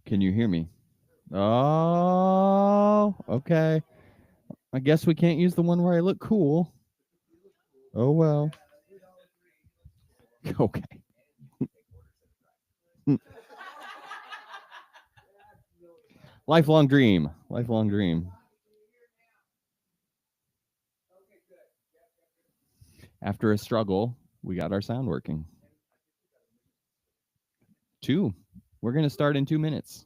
Can you hear me? Oh, okay. I guess we can't use the one where I look cool. Oh well. Okay. Lifelong dream. Lifelong dream. After a struggle, we got our sound working. 2. We're going to start in 2 minutes.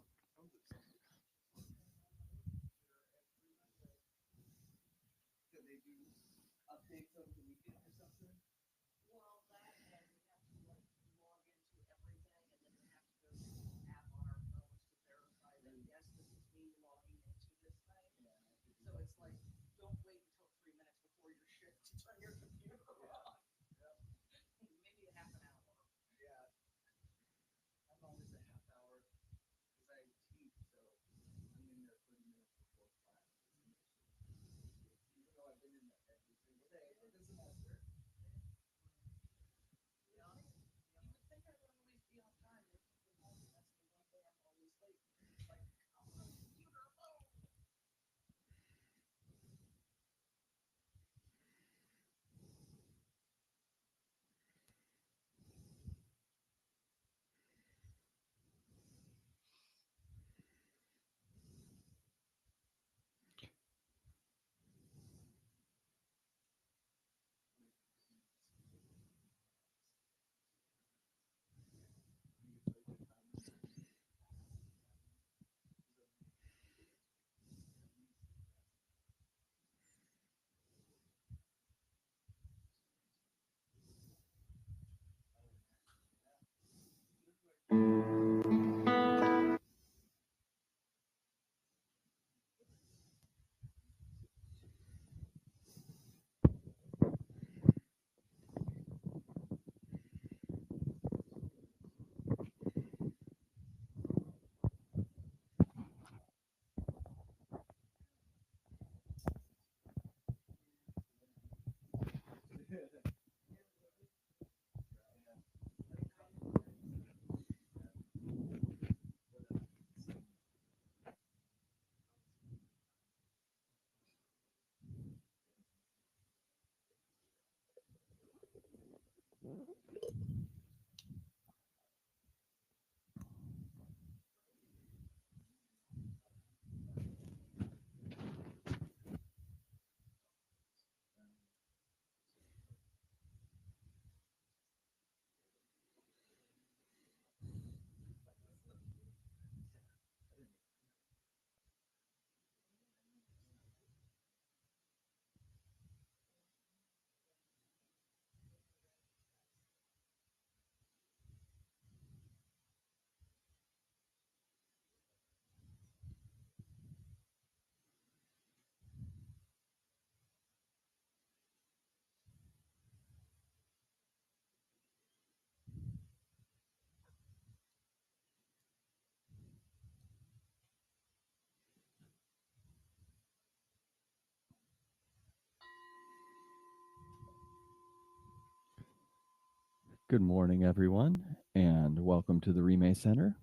Good morning, everyone, and welcome to the Rime Center.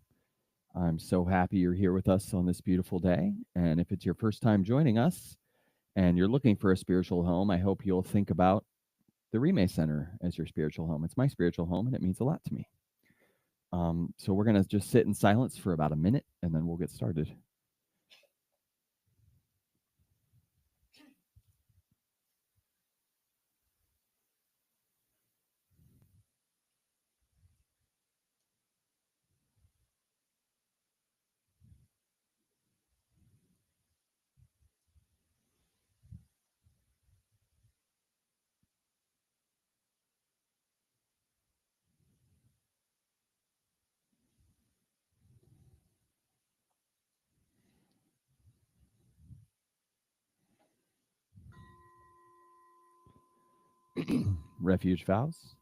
I'm so happy you're here with us on this beautiful day. And if it's your first time joining us and you're looking for a spiritual home, I hope you'll think about the Rime Center as your spiritual home. It's my spiritual home, and it means a lot to me. So we're going to just sit in silence for about a minute, and then we'll get started. Refuge vows.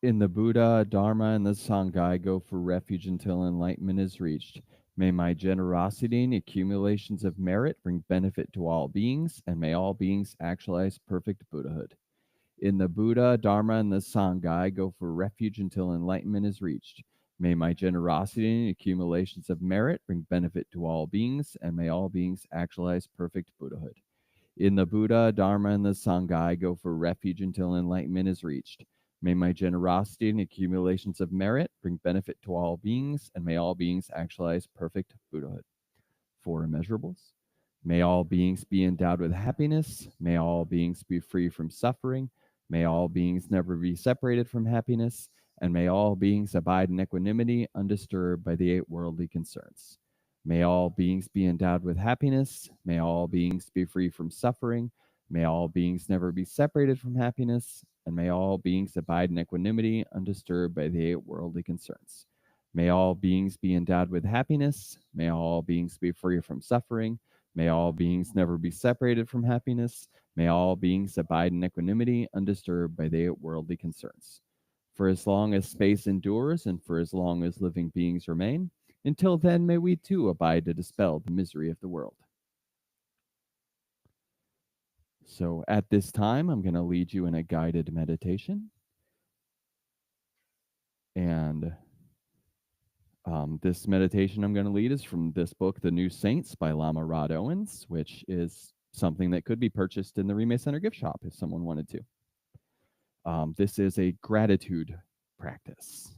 In the Buddha, Dharma, and the Sangha, I go for refuge until enlightenment is reached. May my generosity and accumulations of merit bring benefit to all beings, and may all beings actualize perfect Buddhahood. In the Buddha, Dharma, and the Sangha, I go for refuge until enlightenment is reached. May my generosity and accumulations of merit bring benefit to all beings, and may all beings actualize perfect Buddhahood. In the Buddha, Dharma, and the Sangha, I go for refuge until enlightenment is reached. May my generosity and accumulations of merit bring benefit to all beings, and may all beings actualize perfect Buddhahood. Four immeasurables. May all beings be endowed with happiness. May all beings be free from suffering. May all beings never be separated from happiness. And may all beings abide in equanimity, undisturbed by the eight worldly concerns. May all beings be endowed with happiness. May all beings be free from suffering. May all beings never be separated from happiness. And may all beings abide in equanimity, undisturbed by the eight worldly concerns. May all beings be endowed with happiness. May all beings be free from suffering. May all beings never be separated from happiness. May all beings abide in equanimity, undisturbed by the eight worldly concerns. For as long as space endures and for as long as living beings remain, until then may we too abide to dispel the misery of the world. So at this time, I'm going to lead you in a guided meditation. And this meditation I'm going to lead is from this book, The New Saints by Lama Rod Owens, which is something that could be purchased in the Rime Center gift shop if someone wanted to. This is a gratitude practice.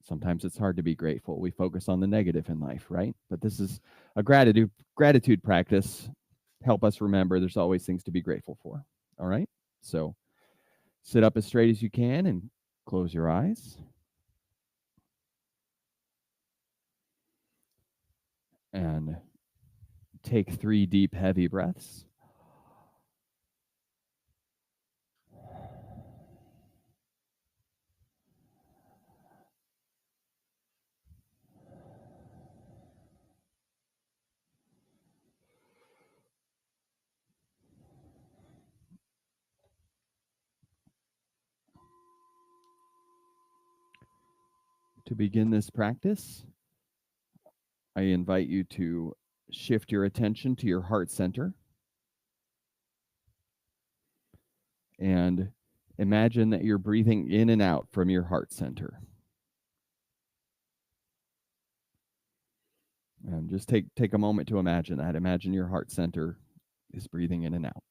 Sometimes it's hard to be grateful. We focus on the negative in life, right? But this is a gratitude practice. Help us remember there's always things to be grateful for. All right? So sit up as straight as you can and close your eyes. And take 3 deep, heavy breaths. To begin this practice, I invite you to shift your attention to your heart center and imagine that you're breathing in and out from your heart center. And just take a moment to imagine that. Imagine your heart center is breathing in and out.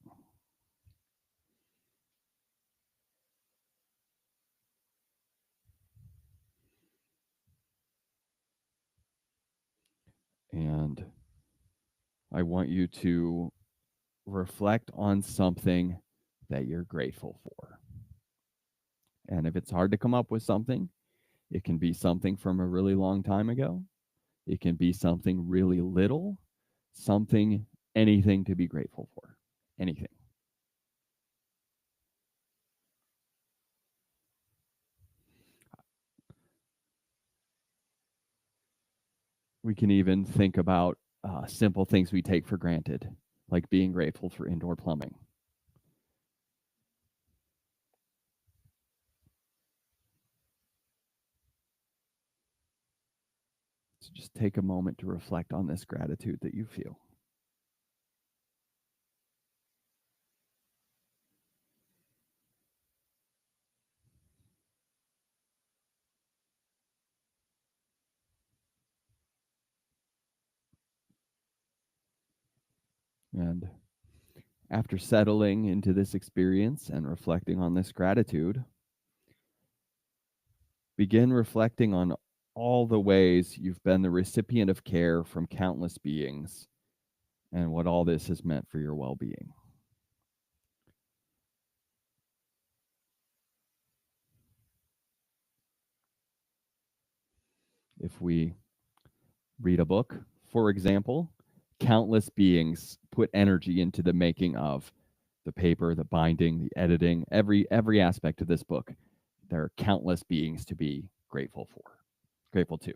And I want you to reflect on something that you're grateful for. And if it's hard to come up with something, it can be something from a really long time ago. It can be something really little, something, anything to be grateful for. Anything. We can even think about simple things we take for granted, like being grateful for indoor plumbing. So just take a moment to reflect on this gratitude that you feel. And after settling into this experience and reflecting on this gratitude, begin reflecting on all the ways you've been the recipient of care from countless beings and what all this has meant for your well-being. If we read a book, for example, countless beings put energy into the making of the paper, the binding, the editing, every aspect of this book. There are countless beings to be grateful to.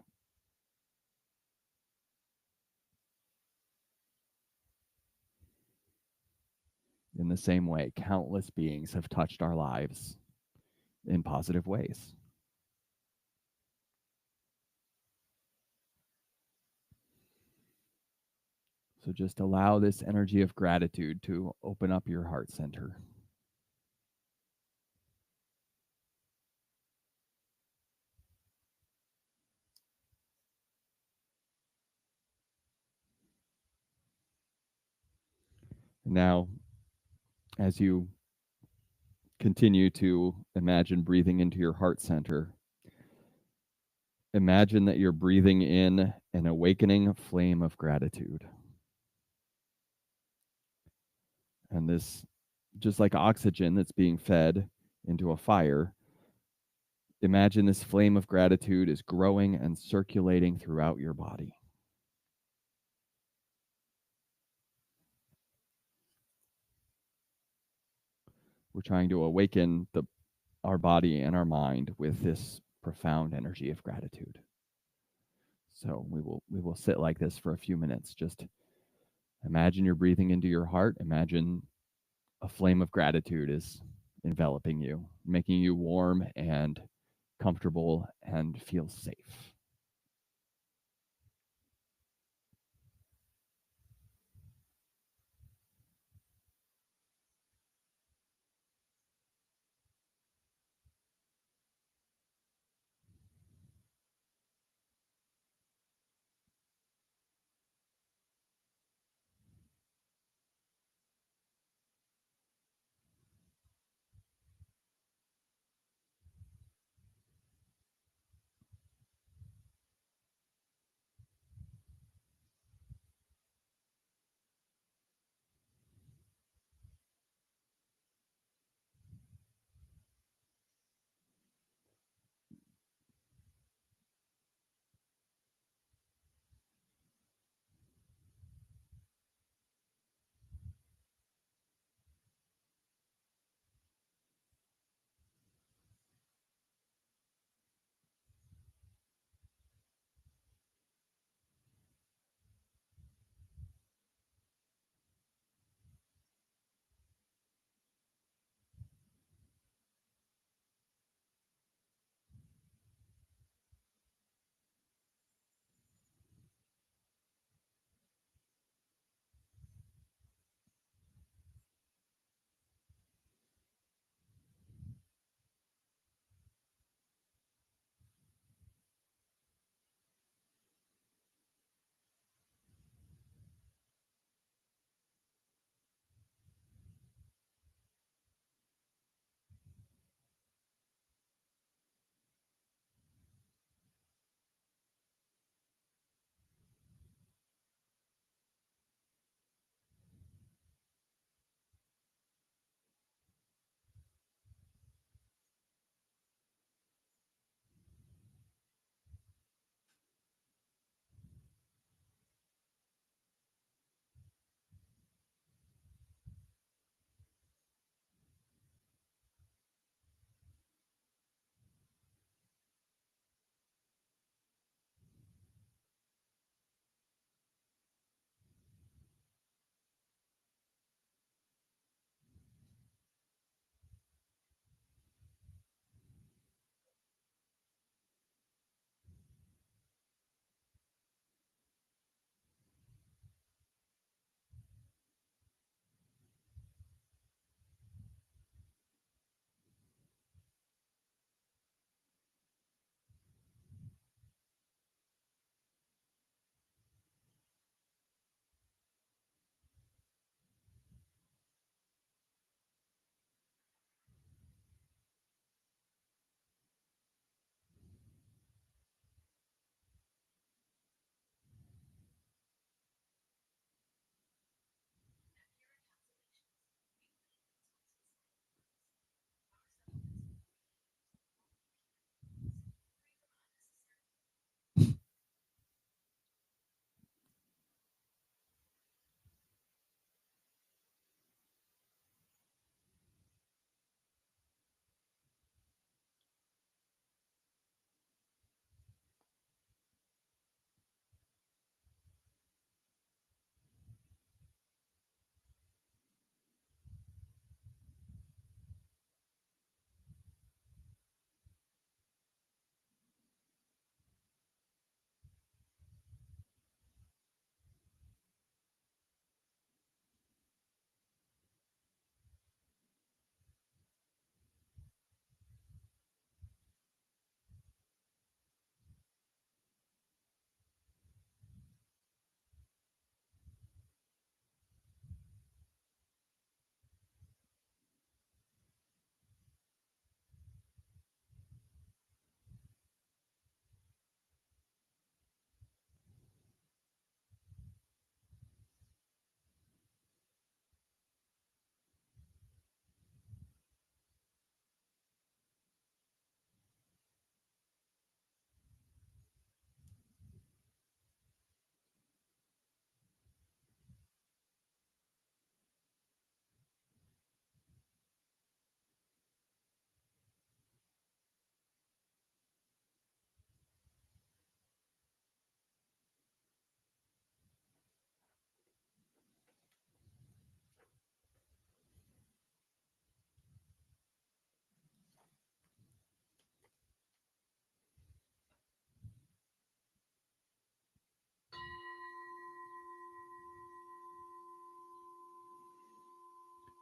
In the same way, countless beings have touched our lives in positive ways. So just allow this energy of gratitude to open up your heart center. Now, as you continue to imagine breathing into your heart center, imagine that you're breathing in an awakening flame of gratitude. And this, just like oxygen that's being fed into a fire, imagine this flame of gratitude is growing and circulating throughout your body. We're trying to awaken our body and our mind with this profound energy of gratitude. So we will sit like this for a few minutes. Just imagine you're breathing into your heart. Imagine a flame of gratitude is enveloping you, making you warm and comfortable and feel safe.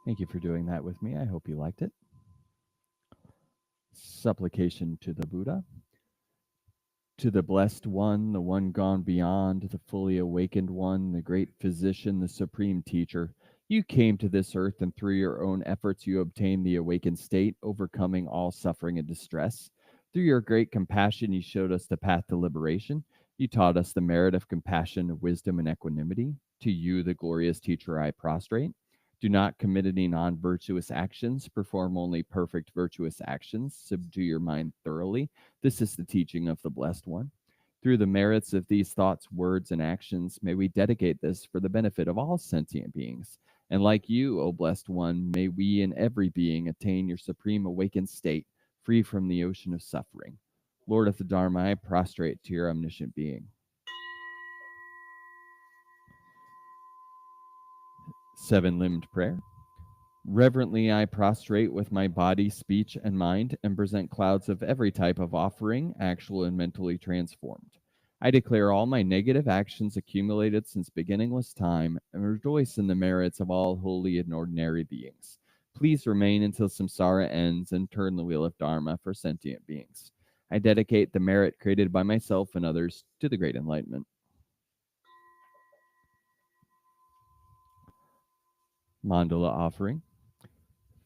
Thank you for doing that with me. I hope you liked it. Supplication to the Buddha. To the Blessed One, the one gone beyond, the fully awakened one, the great physician, the supreme teacher, you came to this earth and through your own efforts you obtained the awakened state, overcoming all suffering and distress. Through your great compassion, you showed us the path to liberation. You taught us the merit of compassion, wisdom, and equanimity. To you, the glorious teacher, I prostrate. Do not commit any non virtuous actions, perform only perfect virtuous actions, subdue your mind thoroughly. This is the teaching of the Blessed One. Through the merits of these thoughts, words, and actions, may we dedicate this for the benefit of all sentient beings. And like you, O Blessed One, may we and every being attain your supreme awakened state, free from the ocean of suffering. Lord of the Dharma, I prostrate to your omniscient being. Seven-limbed prayer. Reverently I prostrate with my body, speech, and mind, and present clouds of every type of offering, actual and mentally transformed. I declare all my negative actions accumulated since beginningless time, and rejoice in the merits of all holy and ordinary beings. Please remain until samsara ends and turn the wheel of Dharma for sentient beings. I dedicate the merit created by myself and others to the great enlightenment. Mandala offering.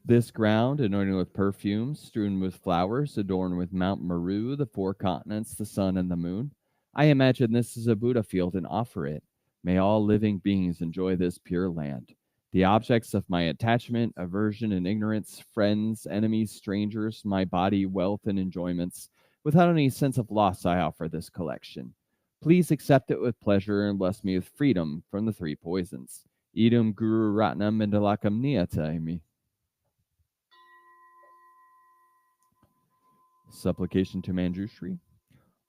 This ground, anointed with perfumes, strewn with flowers, adorned with Mount Meru, the four continents, the sun, and the moon. I imagine this is a Buddha field and offer it. May all living beings enjoy this pure land. The objects of my attachment, aversion, and ignorance, friends, enemies, strangers, my body, wealth, and enjoyments, without any sense of loss, I offer this collection. Please accept it with pleasure and bless me with freedom from the three poisons. Idam Guru Ratnam Mandalakam Niyataimi. Supplication to Manjushri.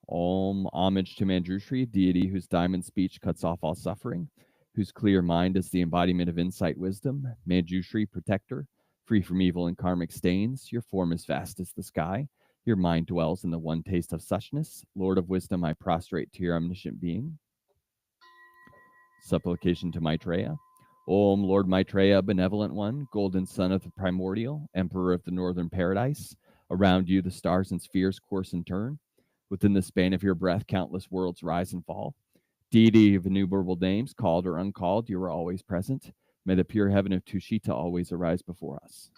Om, homage to Manjushri, deity whose diamond speech cuts off all suffering, whose clear mind is the embodiment of insight wisdom. Manjushri, protector, free from evil and karmic stains. Your form is vast as the sky. Your mind dwells in the one taste of suchness. Lord of wisdom, I prostrate to your omniscient being. Supplication to Maitreya. Om, Lord Maitreya, benevolent one, golden son of the primordial, emperor of the northern paradise. Around you the stars and spheres course and turn. Within the span of your breath, countless worlds rise and fall. Deity of innumerable names, called or uncalled, you are always present. May the pure heaven of Tushita always arise before us.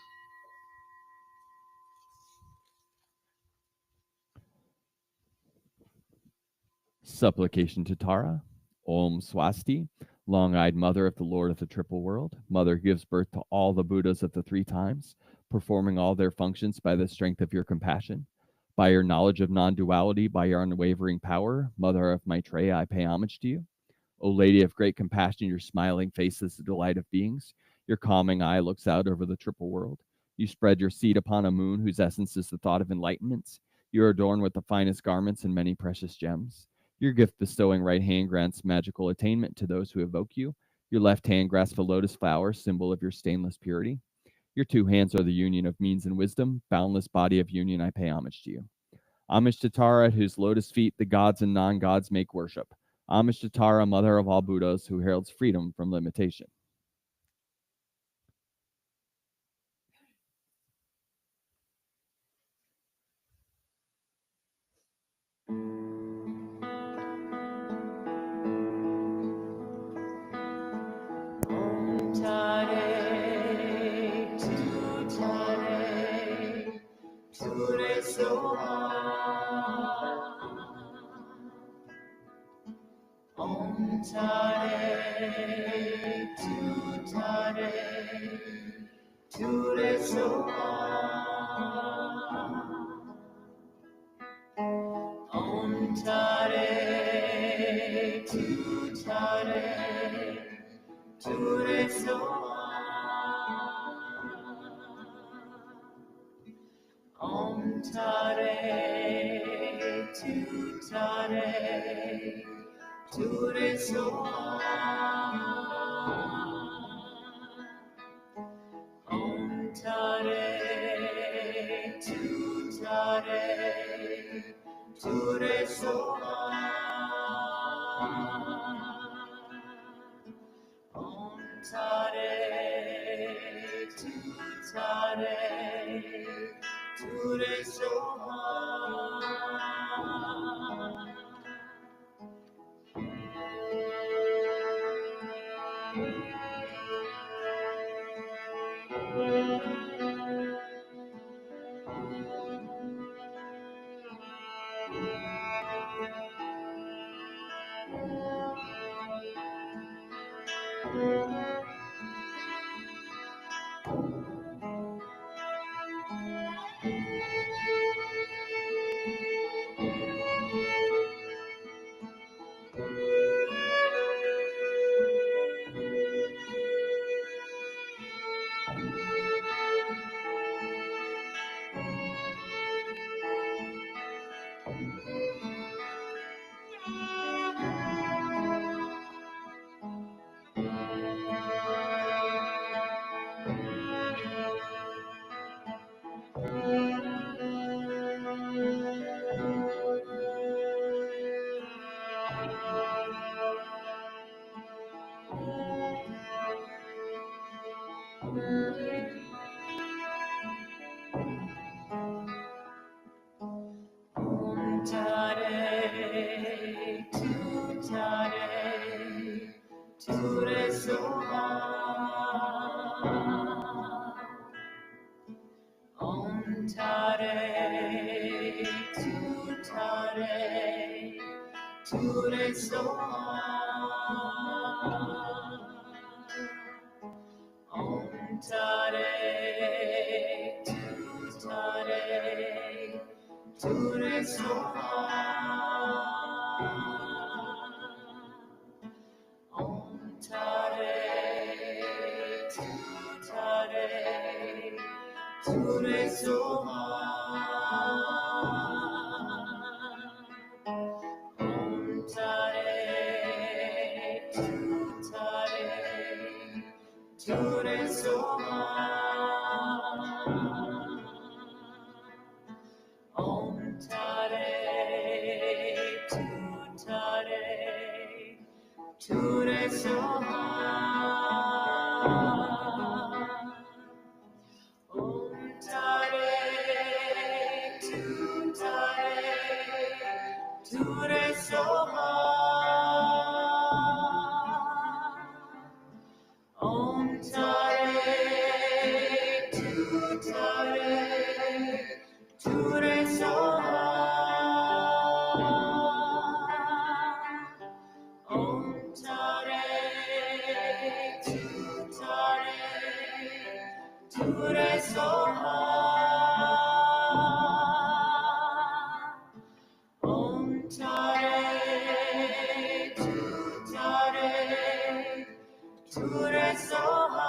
Supplication to Tara. Om Swasti, long-eyed mother of the Lord of the Triple World. Mother gives birth to all the Buddhas of the three times, performing all their functions by the strength of your compassion. By your knowledge of non-duality, by your unwavering power, Mother of Maitreya, I pay homage to you. O Lady of great compassion, your smiling face is the delight of beings. Your calming eye looks out over the triple world. You spread your seat upon a moon whose essence is the thought of enlightenment. You are adorned with the finest garments and many precious gems. Your gift-bestowing right hand grants magical attainment to those who evoke you. Your left hand grasps a lotus flower, symbol of your stainless purity. Your two hands are the union of means and wisdom. Boundless body of union, I pay homage to you. Homage to Tara, at whose lotus feet the gods and non-gods make worship. Homage to Tara, mother of all Buddhas, who heralds freedom from limitation. Om Tare, Ture Soha. Om Tare, Ture Soha. Om Tare, Ture Soha. Om Tare, Ture Soha. Om Tare, Tare, Ture Soha. Om Tare, Tu Tare, Ture Soha. Om Tare, Tu Tare, Ture Soha. Om Tare, Tu Tare, Ture Soha. Om Tare, Tu Tare, Ture Soha. Om Tare, Tu Tare, Ture Soha. Om Tare, Tu Tare, Ture Soha. Om Tare, Tu Tare, Ture Soha. Om Tare, Tu Tare, Ture Soha. Om Tare, Tu Tare, Ture Soha. Om Tare, Tu Tare, Ture Soha.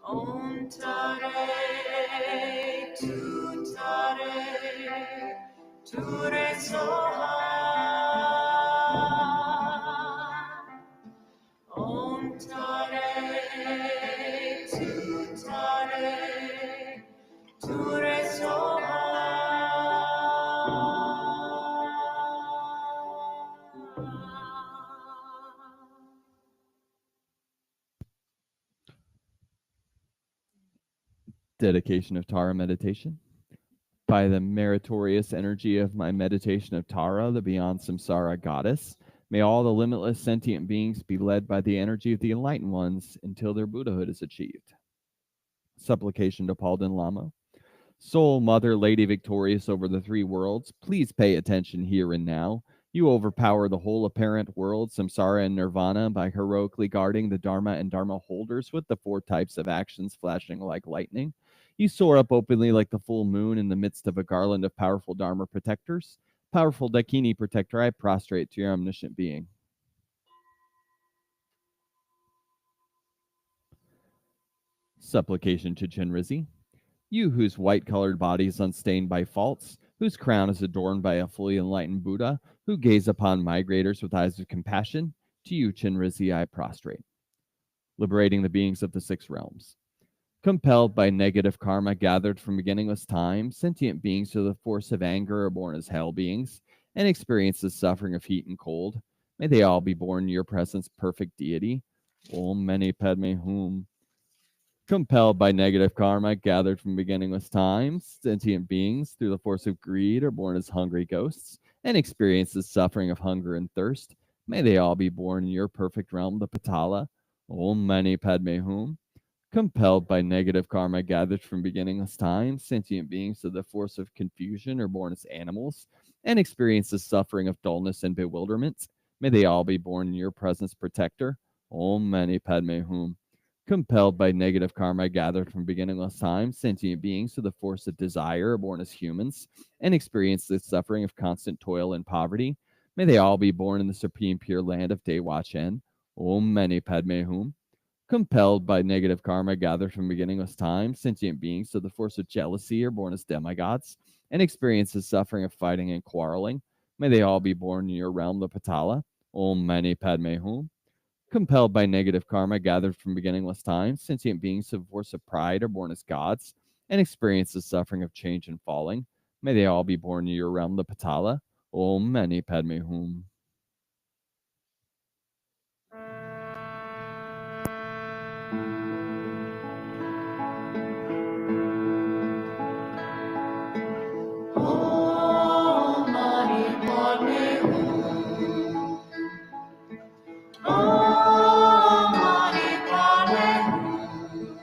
Om Tare, Tu Tare, Ture Soha. Om Tare, Tu Tare, Ture Soha. Dedication of Tara meditation. By the meritorious energy of my meditation of Tara, the beyond samsara goddess, may all the limitless sentient beings be led by the energy of the enlightened ones until their Buddhahood is achieved. Supplication to Palden Lama. Soul Mother, Lady victorious over the three worlds, please pay attention here and now. You overpower the whole apparent world, samsara and nirvana, by heroically guarding the Dharma and Dharma holders with the four types of actions flashing like lightning. You soar up openly like the full moon in the midst of a garland of powerful Dharma protectors. Powerful Dakini protector, I prostrate to your omniscient being. Supplication to Chenrezig. You whose white-colored body is unstained by faults, whose crown is adorned by a fully enlightened Buddha, who gaze upon migrators with eyes of compassion, to you, Chenrezig, I prostrate. Liberating the beings of the six realms. Compelled by negative karma gathered from beginningless time, sentient beings through the force of anger are born as hell beings and experience the suffering of heat and cold. May they all be born in your presence, perfect deity. Om Mani Padme Hum. Compelled by negative karma gathered from beginningless times, sentient beings through the force of greed are born as hungry ghosts and experience the suffering of hunger and thirst. May they all be born in your perfect realm, the Patala. Om Mani Padme Hum. Compelled by negative karma gathered from beginningless time, sentient beings of the force of confusion are born as animals and experience the suffering of dullness and bewilderment. May they all be born in your presence, protector. Om Mani Padme Hum. Compelled by negative karma gathered from beginningless time, sentient beings of the force of desire are born as humans and experience the suffering of constant toil and poverty. May they all be born in the supreme pure land of Dewatchen. Om Mani Padme Hum. Compelled by negative karma gathered from beginningless time, sentient beings of the force of jealousy are born as demigods and experience the suffering of fighting and quarreling. May they all be born in your realm, the Patala. Om Mani Padme Hum. Compelled by negative karma gathered from beginningless time, sentient beings of the force of pride are born as gods and experience the suffering of change and falling. May they all be born in your realm, the Patala. Om Mani Padme Hum. Om Mani Padme Hum. Om Mani Padme Hum.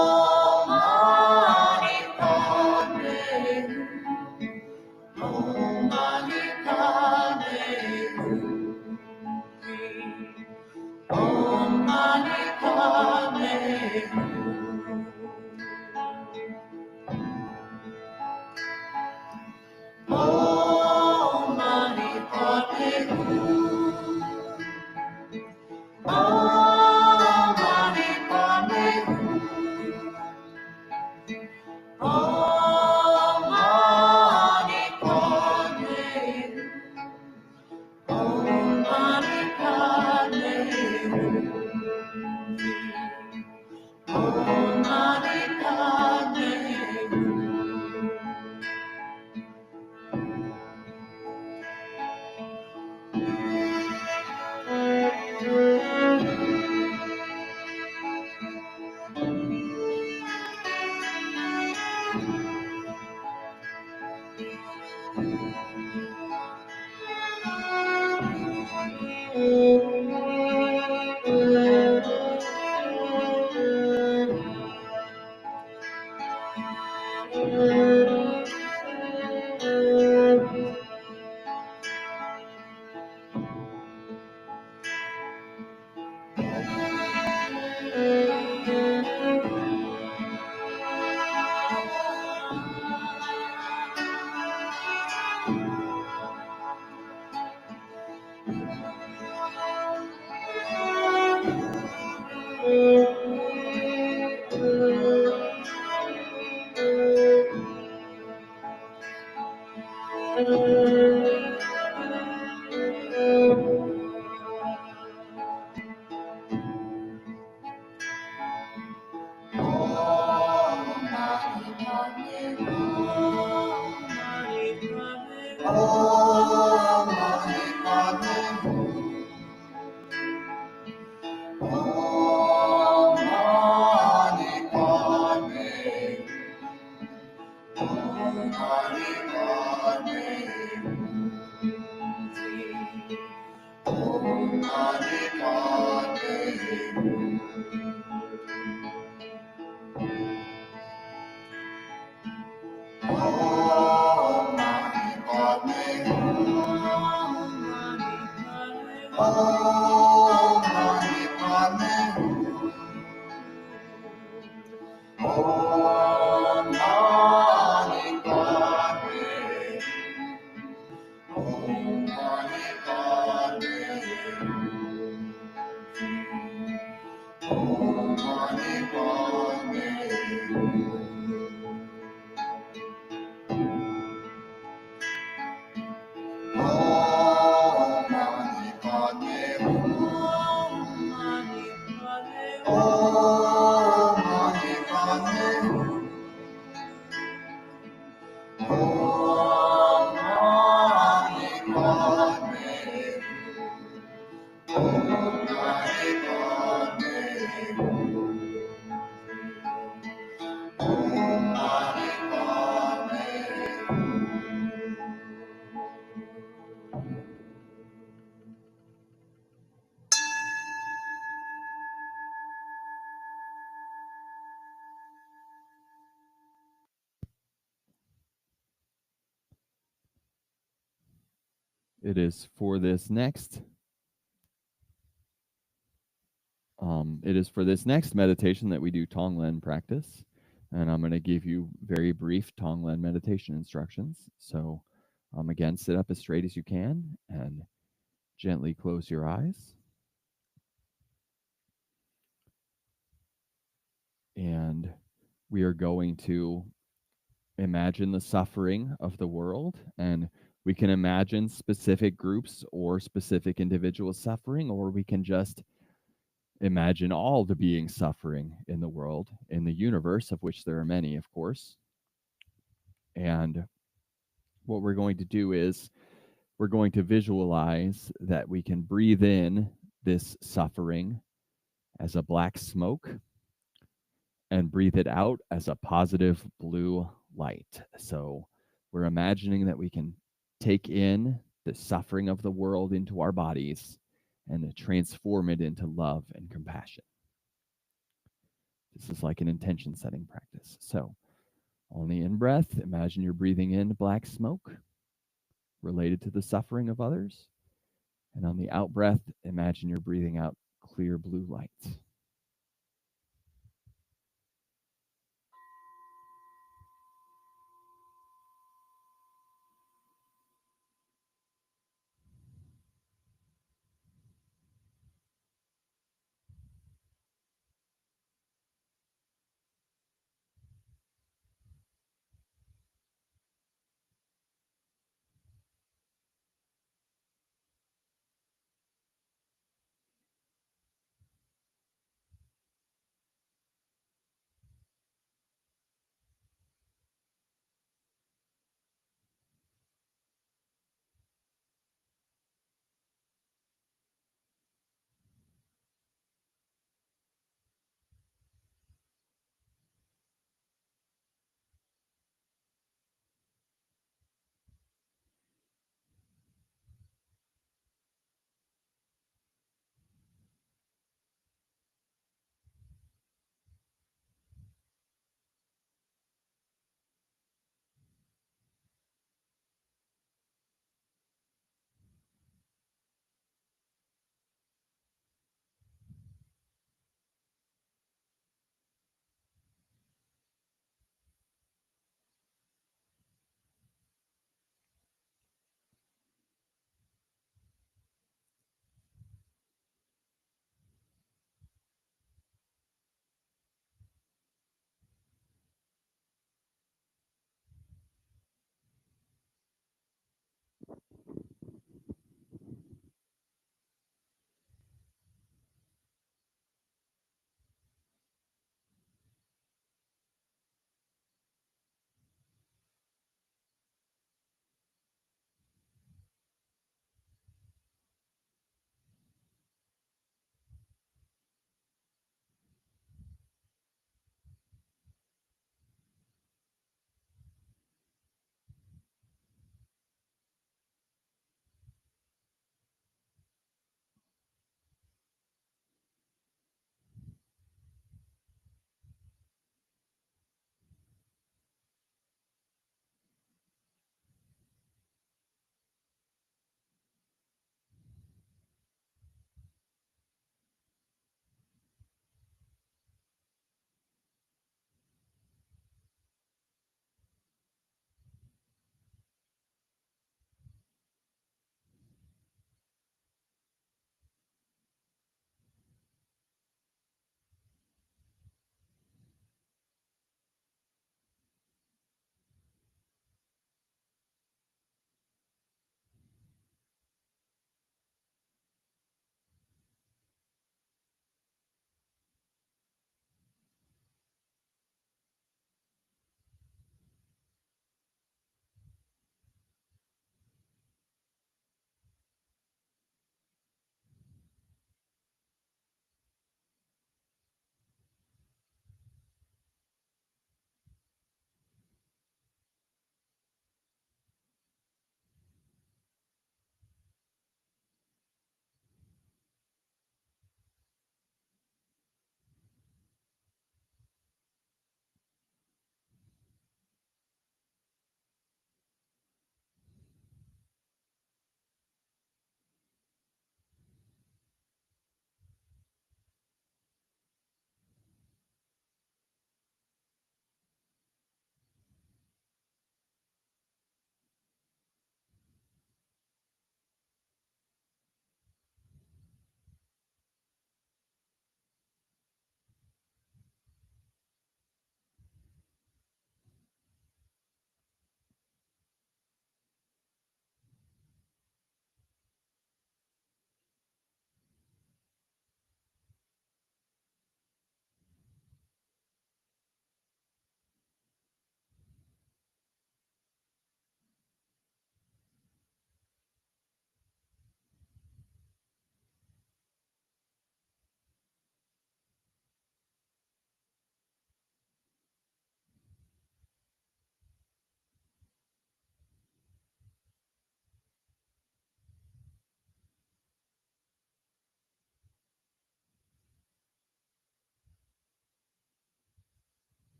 Om Mani Padme Hum. Om Mani Padme Hum. Om Mani Padme Hum. Om Mani Padme Hum. Om Mani Padme Hum. Om Mani Padme Hum. Om Mani Padme Hum. Om Mani Padme Hum. It is for this next meditation that we do Tonglen practice, and I'm going to give you very brief Tonglen meditation instructions. So, again, sit up as straight as you can and gently close your eyes. And we are going to imagine the suffering of the world, and we can imagine specific groups or specific individuals suffering, or we can just imagine all the beings suffering in the world, in the universe, of which there are many, of course. And what we're going to do is we're going to visualize that we can breathe in this suffering as a black smoke and breathe it out as a positive blue light. So we're imagining that we can take in the suffering of the world into our bodies and transform it into love and compassion. This is like an intention setting practice. So on the in breath, imagine you're breathing in black smoke related to the suffering of others. And on the out breath, imagine you're breathing out clear blue light.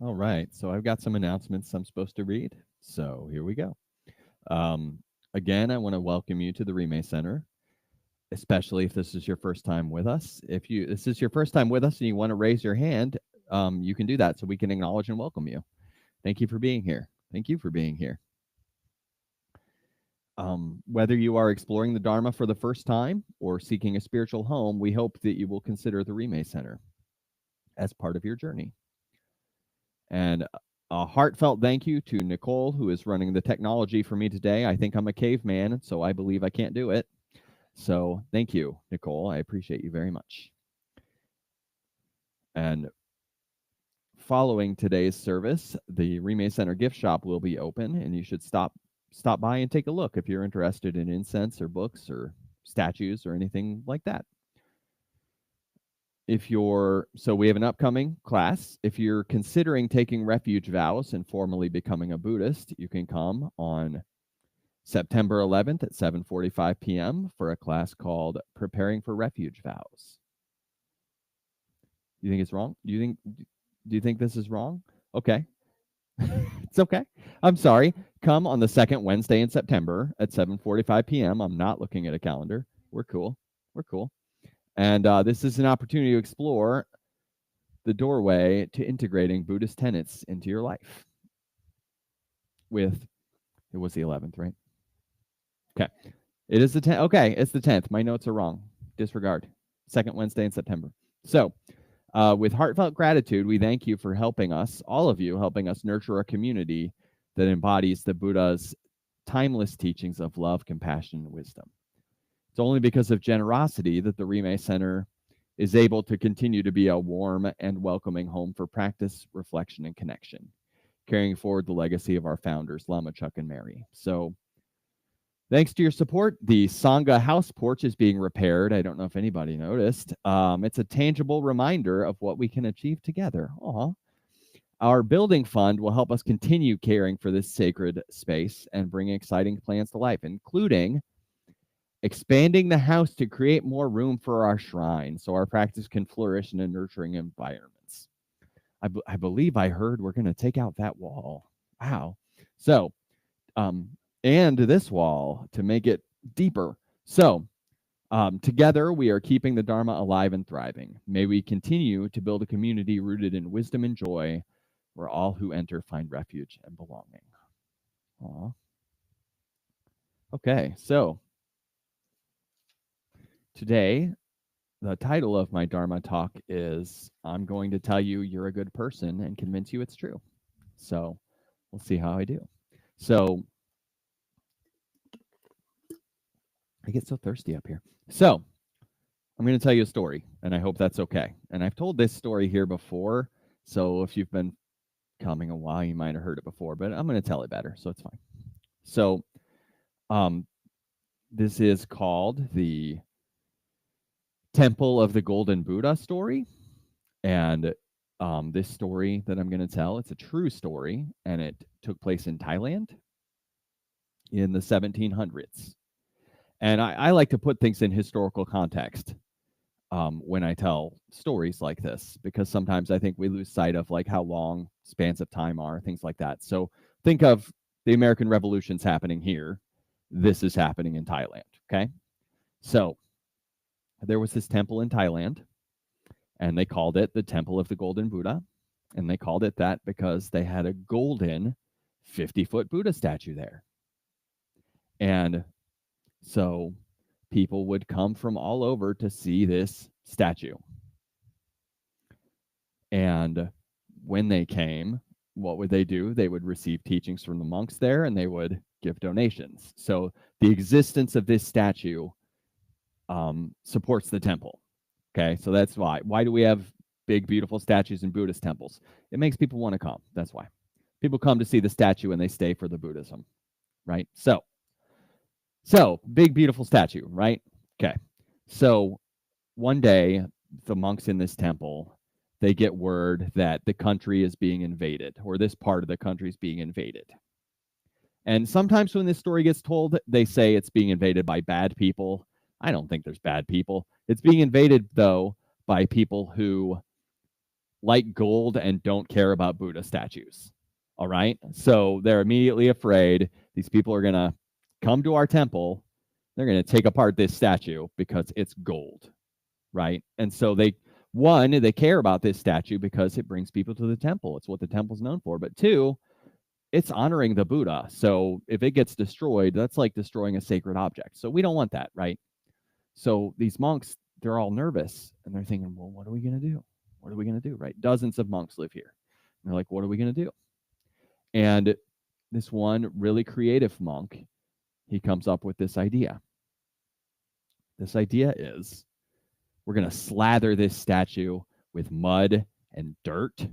All right. So I've got some announcements I'm supposed to read. So here we go. Um, Again, I want to welcome you to the Rime Center, especially if this is your first time with us. If this is your first time with us and you want to raise your hand, you can do that so we can acknowledge and welcome you. Thank you for being here. Thank you for being here. Whether you are exploring the Dharma for the first time or seeking a spiritual home, we hope that you will consider the Rime Center as part of your journey. And a heartfelt thank you to Nicole, who is running the technology for me today. I think I'm a caveman, so I believe I can't do it. So thank you, Nicole. I appreciate you very much. And following today's service, the Rime Center gift shop will be open, and you should stop by and take a look if you're interested in incense or books or statues or anything like that. So we have an upcoming class. If you're considering taking refuge vows and formally becoming a Buddhist, you can come on September 11th at 7:45 p.m. for a class called Preparing for Refuge Vows. You think it's wrong? Do you think this is wrong? Okay. It's okay. I'm sorry. Come on the second Wednesday in September at 7:45 p.m. I'm not looking at a calendar. We're cool. And this is an opportunity to explore the doorway to integrating Buddhist tenets into your life. It was the 11th, right? Okay. It is the 10th. Okay, it's the 10th. My notes are wrong. Disregard. Second Wednesday in September. So, with heartfelt gratitude, we thank you for helping us, all of you, helping us nurture a community that embodies the Buddha's timeless teachings of love, compassion, and wisdom. It's only because of generosity that the Rime Center is able to continue to be a warm and welcoming home for practice, reflection, and connection, carrying forward the legacy of our founders, Lama, Chuck, and Mary. So, thanks to your support, the Sangha House porch is being repaired. I don't know if anybody noticed. It's a tangible reminder of what we can achieve together. Aww. Our building fund will help us continue caring for this sacred space and bring exciting plans to life, including expanding the house to create more room for our shrine so our practice can flourish in a nurturing environments. I believe I heard we're going to take out that wall. Wow. So, and this wall to make it deeper. So, together we are keeping the Dharma alive and thriving. May we continue to build a community rooted in wisdom and joy, where all who enter find refuge and belonging. Aww. Okay, so today, the title of my Dharma talk is I'm going to tell you you're a good person and convince you it's true. So we'll see how I do. So I get so thirsty up here. So I'm going to tell you a story, and I hope that's okay. And I've told this story here before, so if you've been coming a while, you might have heard it before, but I'm going to tell it better, so it's fine. So this is called the Temple of the Golden Buddha story. And this story that I'm going to tell, it's a true story, and it took place in Thailand in the 1700s. And I like to put things in historical context when I tell stories like this, because sometimes I think we lose sight of like how long spans of time are, things like that. So think of the American Revolution's happening here. This is happening in Thailand, okay? So there was this temple in Thailand, and they called it the Temple of the Golden Buddha. And they called it that because they had a golden 50-foot Buddha statue there. And so people would come from all over to see this statue. And when they came, what would they do? They would receive teachings from the monks there, and they would give donations. So the existence of this statue supports the temple. Okay, so that's why. Why do we have big, beautiful statues in Buddhist temples? It makes people want to come. That's why. People come to see the statue and they stay for the Buddhism, right? So big, beautiful statue, right? Okay. So one day, the monks in this temple, they get word that the country is being invaded, or this part of the country is being invaded. And sometimes when this story gets told, they say it's being invaded by bad people. I don't think there's bad people. It's being invaded, though, by people who like gold and don't care about Buddha statues. All right. So they're immediately afraid these people are going to come to our temple. They're going to take apart this statue because it's gold. Right. And so they care about this statue because it brings people to the temple. It's what the temple's known for. But two, it's honoring the Buddha. So if it gets destroyed, that's like destroying a sacred object. So we don't want that. Right. So these monks, they're all nervous and they're thinking, well, what are we going to do? What are we going to do? Right. Dozens of monks live here. And they're like, what are we going to do? And this one really creative monk, he comes up with this idea. This idea is we're going to slather this statue with mud and dirt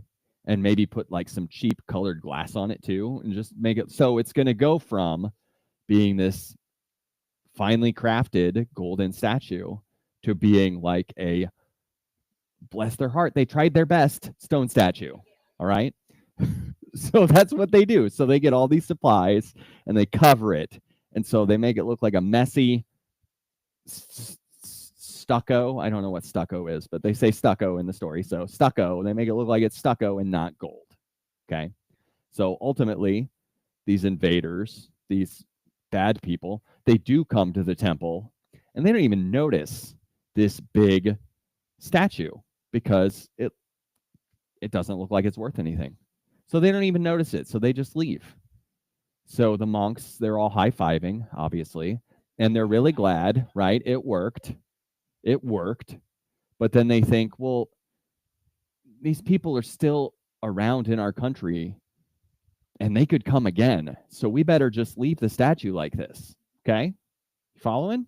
and maybe put like some cheap colored glass on it too and just make it so it's going to go from being this finely crafted golden statue to being like a, bless their heart, they tried their best stone statue. All right. So that's what they do. So they get all these supplies and they cover it. And so they make it look like a messy stucco. I don't know what stucco is, but they say stucco in the story. So stucco, they make it look like it's stucco and not gold. Okay. So ultimately, these invaders, these bad people, they do come to the temple and they don't even notice this big statue because it doesn't look like it's worth anything. So they don't even notice it. So they just leave. So the monks, they're all high-fiving, obviously, and they're really glad, right? It worked. It worked. But then they think, well, these people are still around in our country and they could come again. So we better just leave the statue like this. Okay? Following?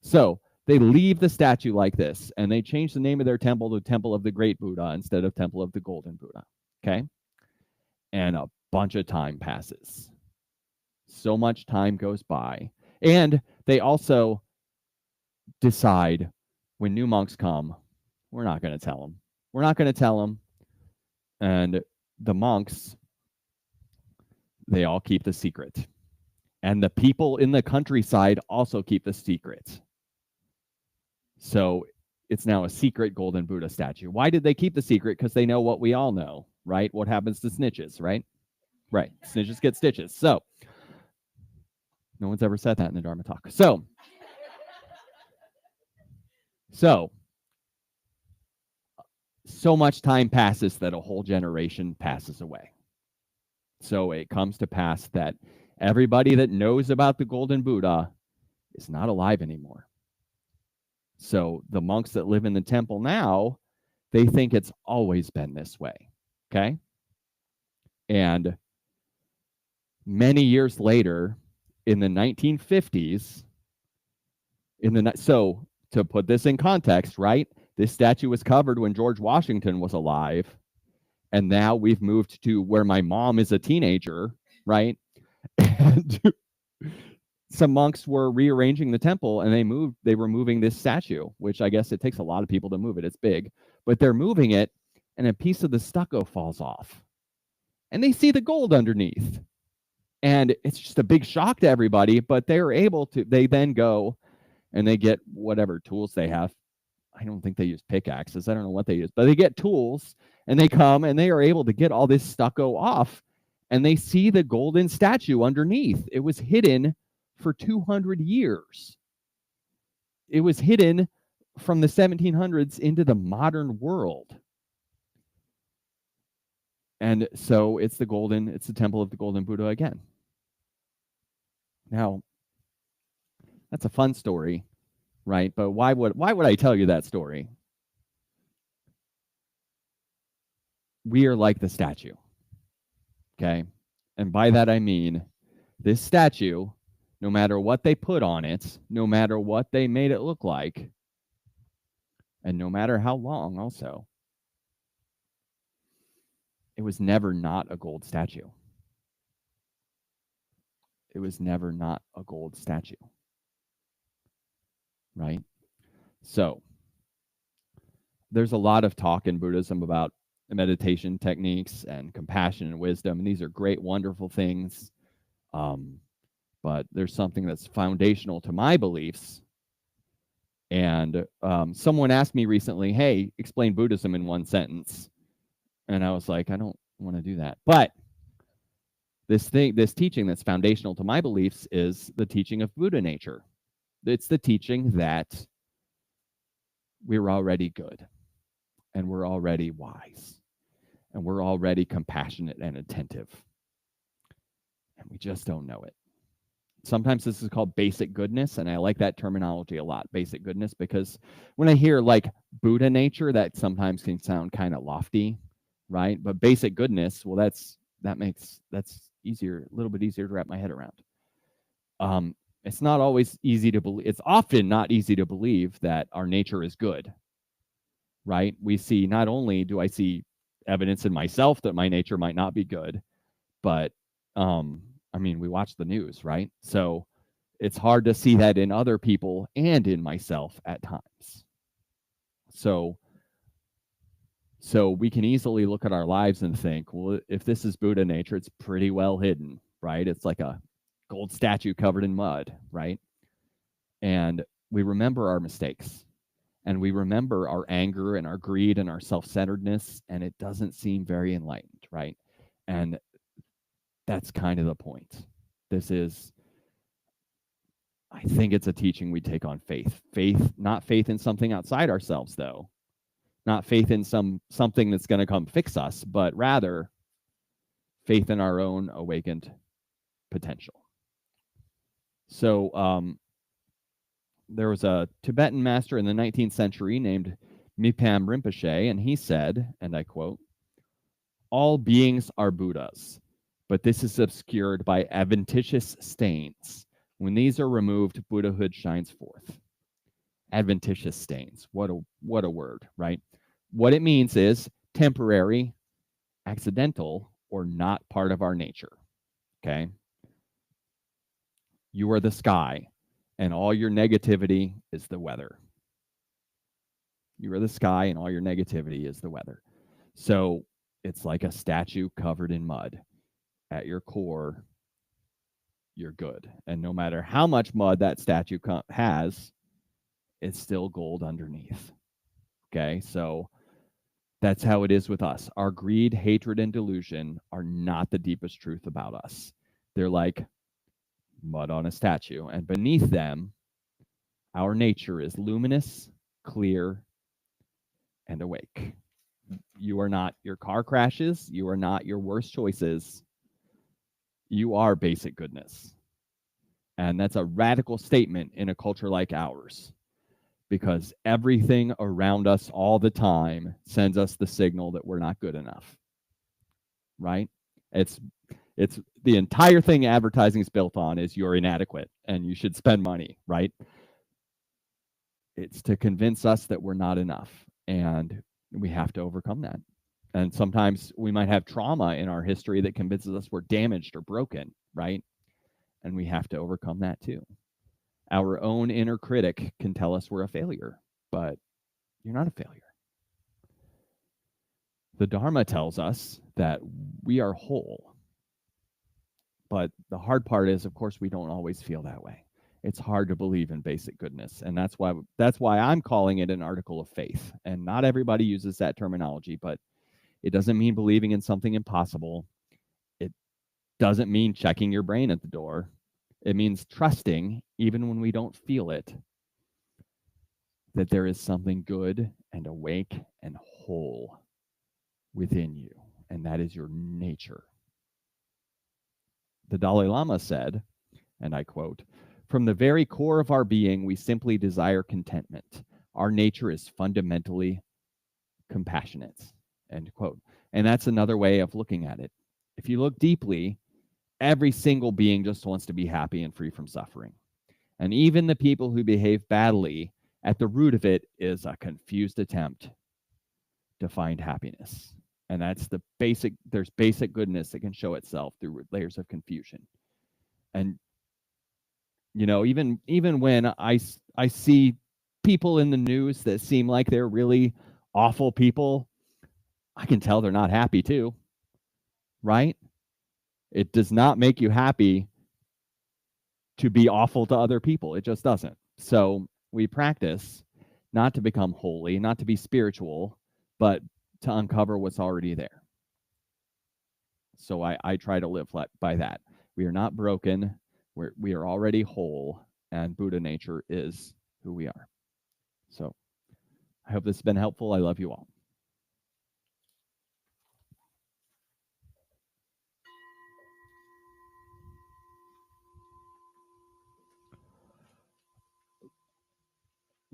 So they leave the statue like this and they change the name of their temple to Temple of the Great Buddha instead of Temple of the Golden Buddha. Okay? And a bunch of time passes. So much time goes by. And they also decide when new monks come, we're not going to tell them. We're not going to tell them. And the monks, they all keep the secret. And the people in the countryside also keep the secret. So it's now a secret golden Buddha statue. Why did they keep the secret? Because they know what we all know, right? What happens to snitches, right? Right. Snitches get stitches. So no one's ever said that in the Dharma talk. So much time passes that a whole generation passes away. So it comes to pass that everybody that knows about the Golden Buddha is not alive anymore. So the monks that live in the temple now, they think it's always been this way. Okay? And many years later, in the 1950s, so to put this in context, right? This statue was covered when George Washington was alive. And now we've moved to where my mom is a teenager, right? And some monks were rearranging the temple and they were moving this statue, which I guess it takes a lot of people to move it. It's big, but they're moving it and a piece of the stucco falls off and they see the gold underneath. And it's just a big shock to everybody, but they then go and they get whatever tools they have. I don't think they use pickaxes. I don't know what they use, but they get tools and they come and they are able to get all this stucco off and they see the golden statue underneath. It was hidden for 200 years. It was hidden from the 1700s into the modern world. And so it's the temple of the Golden Buddha again. Now, that's a fun story, right? But why would I tell you that story? We are like the statue. Okay? And by that I mean this statue, no matter what they put on it, no matter what they made it look like, and no matter how long also, it was never not a gold statue. It was never not a gold statue. Right? So, there's a lot of talk in Buddhism about meditation techniques and compassion and wisdom, and these are great, wonderful things. But there's something that's foundational to my beliefs. And someone asked me recently, hey, explain Buddhism in one sentence. And I was like, I don't want to do that. But this teaching that's foundational to my beliefs is the teaching of Buddha nature. It's the teaching that we're already good, and we're already wise, and we're already compassionate and attentive. And we just don't know it. Sometimes this is called basic goodness, and I like that terminology a lot, basic goodness, because when I hear like Buddha nature, that sometimes can sound kind of lofty, right? But basic goodness, well, that's easier, a little bit easier to wrap my head around. It's not always easy to believe. It's often not easy to believe that our nature is good, right? We see, not only do I see evidence in myself that my nature might not be good, but I mean, we watch the news, right? So it's hard to see that in other people and in myself at times. So we can easily look at our lives and think, well, if this is Buddha nature, it's pretty well hidden, right? It's like a gold statue covered in mud, right? And we remember our mistakes, and we remember our anger and our greed and our self-centeredness, and it doesn't seem very enlightened, right? And that's kind of the point. I think it's a teaching we take on faith. Faith, not faith in something outside ourselves, though. Not faith in something that's going to come fix us, but rather faith in our own awakened potential. So there was a Tibetan master in the 19th century named Mipam Rinpoche, and he said, and I quote, "All beings are Buddhas, but this is obscured by adventitious stains. When these are removed, Buddhahood shines forth." Adventitious stains. What a word, right? What it means is temporary, accidental, or not part of our nature. Okay? You are the sky, and all your negativity is the weather. You are the sky, and all your negativity is the weather. So it's like a statue covered in mud. At your core, you're good. And no matter how much mud that statue has, it's still gold underneath. Okay? So that's how it is with us. Our greed, hatred, and delusion are not the deepest truth about us. They're like mud on a statue. And beneath them, our nature is luminous, clear, and awake. You are not your car crashes. You are not your worst choices. You are basic goodness. And that's a radical statement in a culture like ours, because everything around us all the time sends us the signal that we're not good enough. Right? It's the entire thing advertising is built on is you're inadequate and you should spend money, right? It's to convince us that we're not enough, and we have to overcome that. And sometimes we might have trauma in our history that convinces us we're damaged or broken, right? And we have to overcome that too. Our own inner critic can tell us we're a failure, but you're not a failure. The Dharma tells us that we are whole. But the hard part is, of course, we don't always feel that way. It's hard to believe in basic goodness, and that's why I'm calling it an article of faith. And not everybody uses that terminology, but it doesn't mean believing in something impossible. It doesn't mean checking your brain at the door. It means trusting, even when we don't feel it, that there is something good and awake and whole within you, and that is your nature. The Dalai Lama said, and I quote, "From the very core of our being, we simply desire contentment. Our nature is fundamentally compassionate," end quote. And that's another way of looking at it. If you look deeply, every single being just wants to be happy and free from suffering. And even the people who behave badly, at the root of it is a confused attempt to find happiness. And that's there's basic goodness that can show itself through layers of confusion. And, you know, even when I see people in the news that seem like they're really awful people, I can tell they're not happy too, right? It does not make you happy to be awful to other people. It just doesn't. So we practice not to become holy, not to be spiritual, but to uncover what's already there. So I try to live by that. We are not broken. We are already whole, and Buddha nature is who we are. So I hope this has been helpful. I love you all.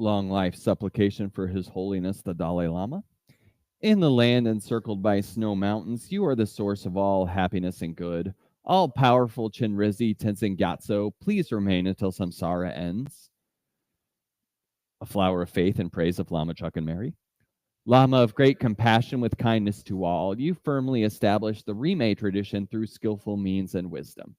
Long life supplication for His Holiness the Dalai Lama. In the land encircled by snow mountains, you are the source of all happiness and good. All powerful Chenrezig Tenzin Gyatso, please remain until samsara ends. A flower of faith and praise of Lama Chuck and Mary. Lama of great compassion with kindness to all, you firmly established the Rime tradition through skillful means and wisdom.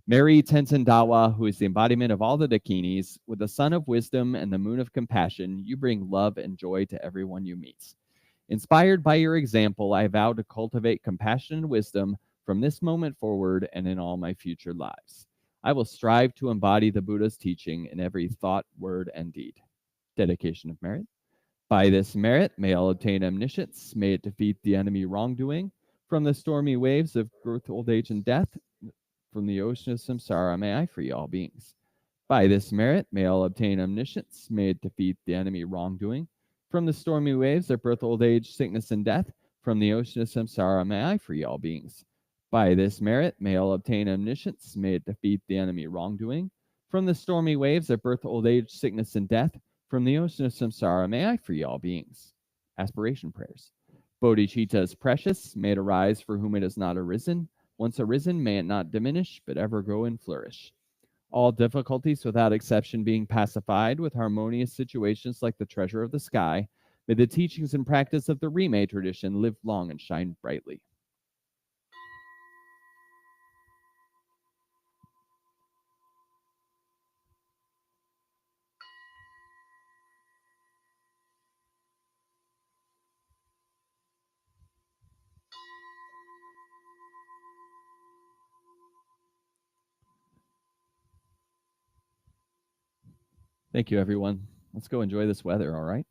Mary Tenzin Dawa, who is the embodiment of all the Dakinis, with the sun of wisdom and the moon of compassion, you bring love and joy to everyone you meet. Inspired by your example, I vow to cultivate compassion and wisdom from this moment forward and in all my future lives. I will strive to embody the Buddha's teaching in every thought, word, and deed. Dedication of merit. By this merit, may all obtain omniscience, may it defeat the enemy wrongdoing. From the stormy waves of birth, old age, and death, from the ocean of samsara, may I free all beings. By this merit, may all obtain omniscience, may it defeat the enemy wrongdoing. From the stormy waves of birth, old age, sickness, and death, from the ocean of samsara, may I free all beings. By this merit, may all obtain omniscience, may it defeat the enemy wrongdoing. From the stormy waves of birth, old age, sickness, and death, from the ocean of samsara, may I free all beings. Aspiration prayers. Bodhicitta is precious, may it arise for whom it has not arisen. Once arisen, may it not diminish, but ever grow and flourish. All difficulties without exception being pacified with harmonious situations like the treasure of the sky, may the teachings and practice of the Rime tradition live long and shine brightly. Thank you, everyone. Let's go enjoy this weather, all right?